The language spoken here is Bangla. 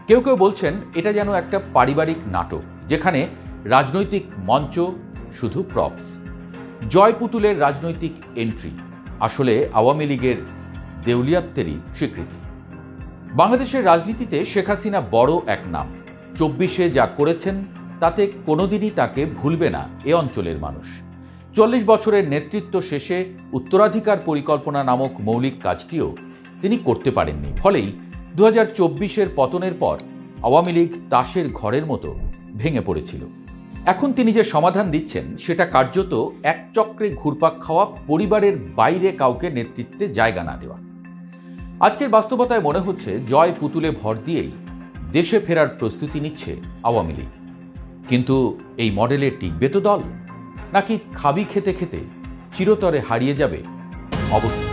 কেউ কেউ বলছেন এটা যেন একটা পারিবারিক নাটক, যেখানে রাজনৈতিক মঞ্চ শুধু প্রপস। জয় পুতুলের রাজনৈতিক এন্ট্রি আসলে আওয়ামী লীগের দেউলিয়াত্বেরই স্বীকৃতি। বাংলাদেশের রাজনীতিতে শেখ হাসিনা বড় এক নাম। 24-এ যা করেছেন তাতে কোনোদিনই তাকে ভুলবে না এ অঞ্চলের মানুষ। 40 বছরের নেতৃত্ব শেষে উত্তরাধিকার পরিকল্পনা নামক মৌলিক কাজটিও তিনি করতে পারেননি। ফলেই 2024-এর পতনের পর আওয়ামী লীগ তাসের ঘরের মতো ভেঙে পড়েছিল। এখন তিনি যে সমাধান দিচ্ছেন সেটা কার্যত এক চক্রে ঘুরপাক খাওয়া পরিবারের বাইরে কাউকে নেতৃত্বে জায়গা না দেওয়া। আজকের বাস্তবতায় মনে হচ্ছে জয় পুতুলে ভর দিয়েই দেশে ফেরার প্রস্তুতি নিচ্ছে আওয়ামী লীগ। কিন্তু এই মডেলে টিকবে তো দল, নাকি খাবি খেতে খেতে চিরতরে হারিয়ে যাবে অবস্থা?